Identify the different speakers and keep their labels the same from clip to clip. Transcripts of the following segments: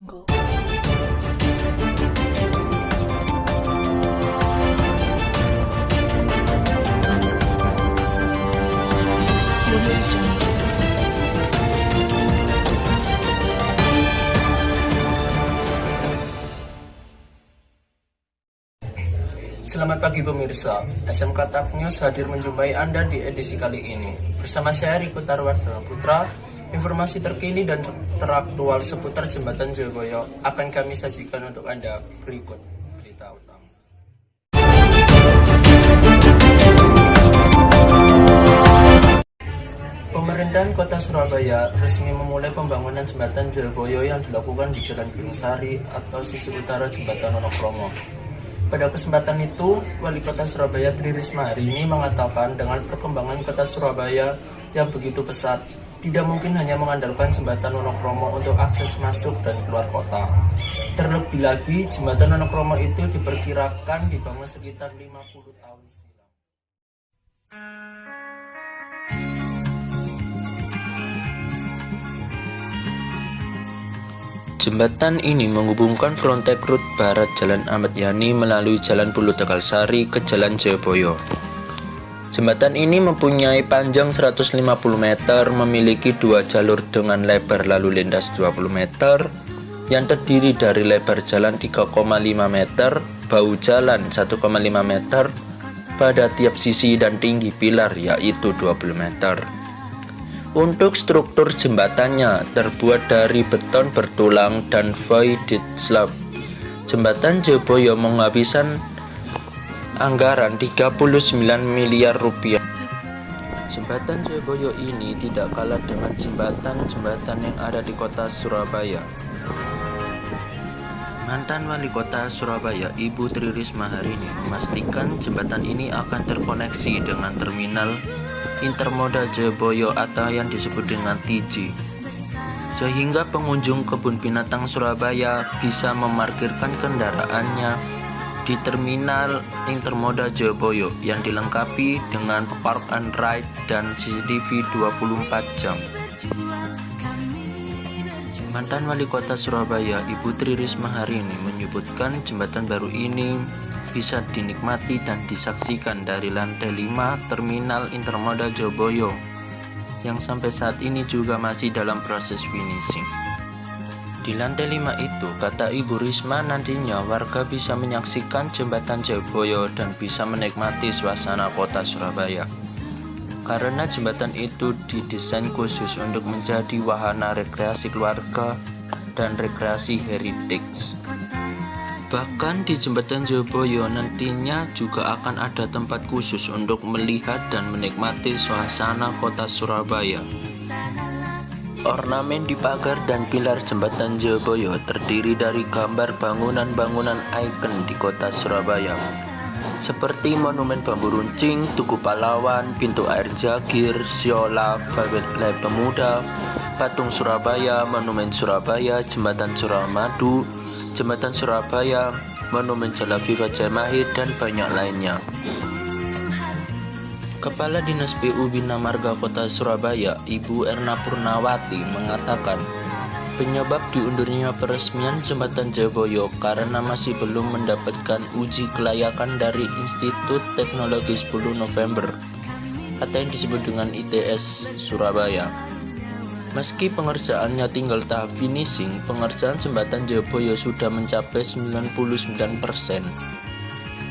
Speaker 1: Go.
Speaker 2: Selamat pagi pemirsa, SMK TAP News hadir menjumpai Anda di edisi kali ini. Bersama saya Riko Tarwardana Putra, informasi terkini dan teraktual seputar Jembatan Jayabaya akan kami sajikan untuk Anda berikut berita utama. Pemerintahan Kota Surabaya resmi memulai pembangunan Jembatan Jayabaya yang dilakukan di Jalan Gunung Sari atau sisi utara Jembatan Wonokromo. Pada kesempatan itu, Wali Kota Surabaya Tri Risma hari ini mengatakan dengan perkembangan Kota Surabaya yang begitu pesat, tidak mungkin hanya mengandalkan Jembatan Wonokromo untuk akses masuk dan keluar kota. Terlebih lagi, Jembatan Wonokromo itu diperkirakan dibangun sekitar 50 tahun silam. Jembatan ini menghubungkan Frontek Route Barat Jalan Ahmad Yani melalui Jalan Pulau Tegal Sari ke Jalan Jayabaya. Jembatan ini mempunyai panjang 150 meter, memiliki dua jalur dengan lebar lalu lintas 20 meter, yang terdiri dari lebar jalan 3,5 meter, bahu jalan 1,5 meter, pada tiap sisi dan tinggi pilar yaitu 20 meter. Untuk struktur jembatannya terbuat dari beton bertulang dan voided slab. Jembatan Jayabaya menghabiskan anggaran 39 miliar rupiah. Jembatan Jayabaya ini tidak kalah dengan jembatan-jembatan yang ada di kota Surabaya. Mantan Wali Kota Surabaya, Ibu Tri Risma hari ini memastikan jembatan ini akan terkoneksi dengan terminal Intermoda Jayabaya atau yang disebut dengan TJ, sehingga pengunjung kebun binatang Surabaya bisa memarkirkan kendaraannya di terminal Intermoda Jayabaya yang dilengkapi dengan park and ride dan CCTV 24 jam. Mantan Wali Kota Surabaya, Ibu Tri Risma hari ini menyebutkan jembatan baru ini bisa dinikmati dan disaksikan dari lantai 5 Terminal Intermoda Jayabaya yang sampai saat ini juga masih dalam proses finishing. Di lantai 5 itu, kata Ibu Risma, nantinya warga bisa menyaksikan Jembatan Jayabaya dan bisa menikmati suasana kota Surabaya. Karena jembatan itu didesain khusus untuk menjadi wahana rekreasi keluarga dan rekreasi heritage. Bahkan di Jembatan Jayabaya nantinya juga akan ada tempat khusus untuk melihat dan menikmati suasana kota Surabaya. Ornamen di pagar dan pilar Jembatan Jayabaya terdiri dari gambar bangunan-bangunan ikon di kota Surabaya, seperti Monumen Bambu Runcing, Tugu Pahlawan, Pintu Air Jagir, Siola, Balai Pemuda, Patung Surabaya, Monumen Surabaya, Jembatan Suramadu, Jembatan Surabaya, Monumen Jalabi Majapahit, dan banyak lainnya. Kepala Dinas PU Bina Marga Kota Surabaya, Ibu Erna Purnawati, mengatakan penyebab diundurnya peresmian Jembatan Jayabaya karena masih belum mendapatkan uji kelayakan dari Institut Teknologi 10 November atau yang disebut dengan ITS Surabaya. Meski pengerjaannya tinggal tahap finishing, pengerjaan Jembatan Jayabaya sudah mencapai 99%.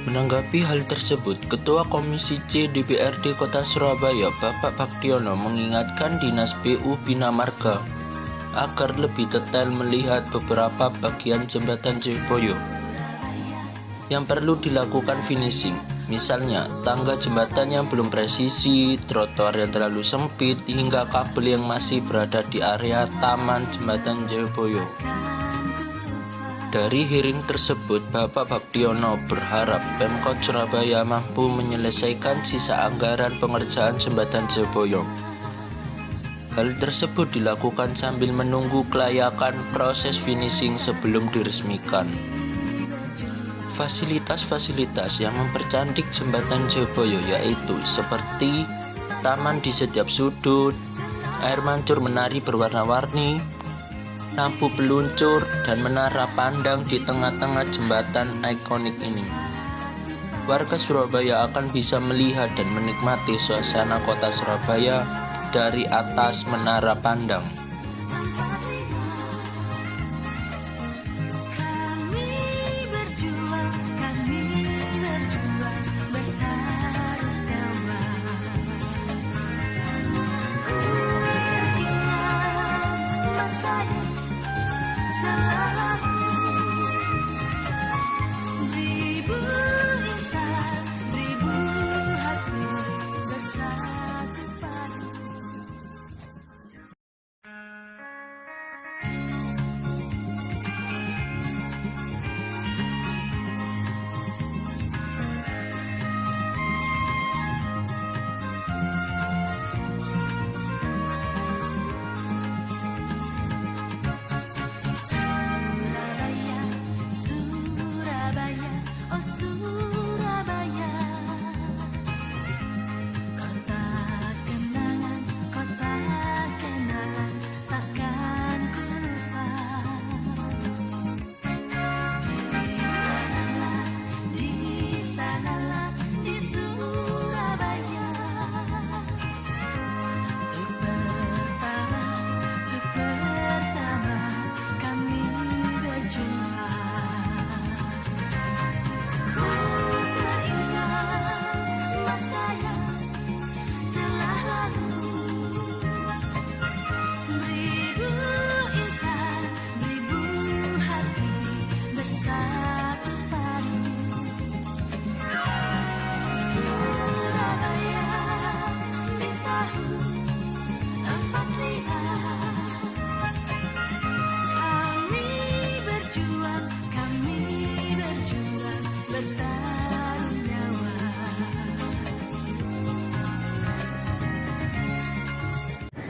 Speaker 2: Menanggapi hal tersebut, Ketua Komisi C DPRD Kota Surabaya, Bapak Baktiono, mengingatkan Dinas PU Bina Marga agar lebih detail melihat beberapa bagian Jembatan Jayabaya yang perlu dilakukan finishing. Misalnya, tangga jembatan yang belum presisi, trotoar yang terlalu sempit, hingga kabel yang masih berada di area taman Jembatan Jayabaya. Dari hearing tersebut, Bapak Baktiono berharap Pemkot Surabaya mampu menyelesaikan sisa anggaran pengerjaan Jembatan Jayabaya. Hal tersebut dilakukan sambil menunggu kelayakan proses finishing sebelum diresmikan. Fasilitas-fasilitas yang mempercantik Jembatan Jayabaya yaitu seperti taman di setiap sudut, air mancur menari berwarna-warni, lampu peluncur, dan menara pandang di tengah-tengah jembatan ikonik ini. Warga Surabaya akan bisa melihat dan menikmati suasana kota Surabaya dari atas menara pandang.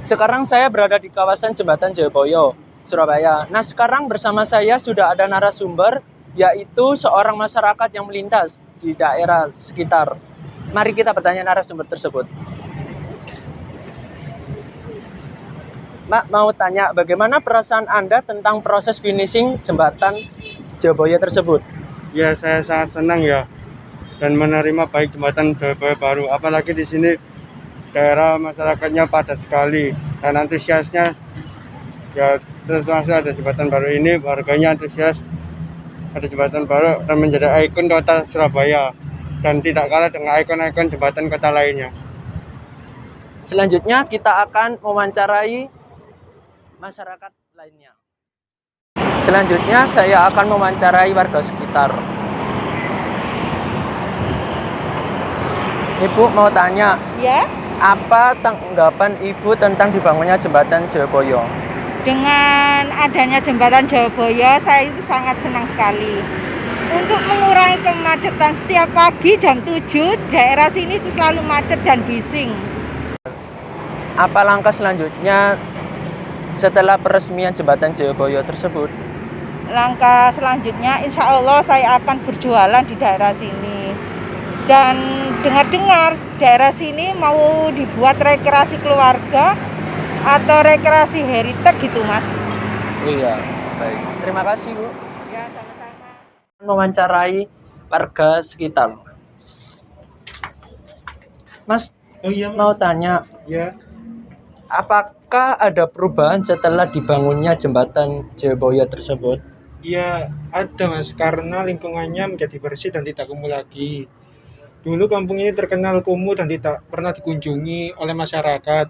Speaker 1: Sekarang saya berada di kawasan Jembatan Jayabaya, Surabaya. Nah, sekarang bersama saya sudah ada narasumber, yaitu seorang masyarakat yang melintas di daerah sekitar. Mari kita bertanya narasumber tersebut. Mak, mau tanya bagaimana perasaan Anda tentang proses finishing Jembatan Jayabaya tersebut?
Speaker 3: Ya, saya sangat senang ya dan menerima baik Jembatan Jayabaya baru. Apalagi di sini daerah masyarakatnya padat sekali dan antusiasnya ya, terus masuk ada jembatan baru ini, warganya antusias ada jembatan baru dan menjadi ikon kota Surabaya dan tidak kalah dengan ikon-ikon jembatan kota lainnya.
Speaker 1: Selanjutnya kita akan mewawancarai masyarakat lainnya. Selanjutnya saya akan mewawancarai warga sekitar. Ibu mau tanya,
Speaker 4: Ya,
Speaker 1: apa tanggapan Ibu tentang dibangunnya Jembatan Jayabaya?
Speaker 4: dengan adanya jembatan Jayabaya, saya itu sangat senang sekali. Untuk mengurangi kemacetan setiap pagi jam 7, daerah sini itu selalu macet dan bising.
Speaker 1: Apa langkah selanjutnya setelah peresmian Jembatan Jayabaya tersebut?
Speaker 4: Langkah selanjutnya, insya Allah saya akan berjualan di daerah sini. Dan dengar-dengar daerah sini mau dibuat rekreasi keluarga atau rekreasi heritage gitu, Mas.
Speaker 1: Iya, baik. Terima kasih, Bu.
Speaker 4: Ya, sama-sama.
Speaker 1: Mewawancarai warga sekitar. Mas,
Speaker 3: Oh iya,
Speaker 1: mau tanya,
Speaker 3: ya.
Speaker 1: apakah ada perubahan setelah dibangunnya Jembatan Jayabaya tersebut?
Speaker 3: Ya, ada Mas, karena lingkungannya menjadi bersih dan tidak kumuh lagi. Dulu kampung ini terkenal kumuh dan tidak pernah dikunjungi oleh masyarakat.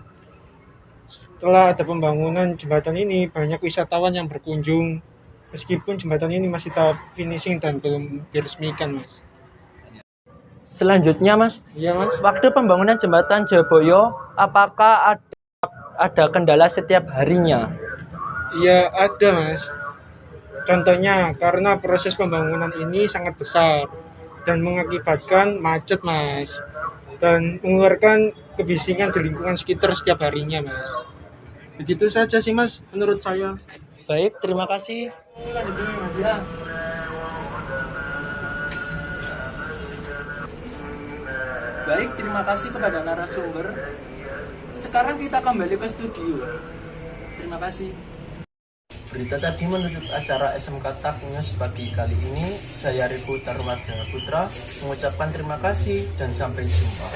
Speaker 3: Setelah ada pembangunan jembatan ini, banyak wisatawan yang berkunjung. Meskipun jembatan ini masih tahap finishing dan belum diresmikan, Mas.
Speaker 1: Selanjutnya, Mas,
Speaker 3: Iya, Mas.
Speaker 1: waktu pembangunan Jembatan Jayabaya, apakah ada kendala setiap harinya?
Speaker 3: Iya, ada, Mas. Contohnya, karena proses pembangunan ini sangat besar dan mengakibatkan macet, Mas. Dan mengeluarkan kebisingan di lingkungan sekitar setiap harinya, Mas. Begitu saja sih, Mas, menurut saya.
Speaker 1: Baik, terima kasih. Ya. Baik, terima kasih kepada narasumber. Sekarang kita kembali ke studio. Terima kasih.
Speaker 2: Berita tadi menutup acara SMK TAK News pagi kali ini. Saya Riku Tarwardana Putra mengucapkan terima kasih dan sampai jumpa.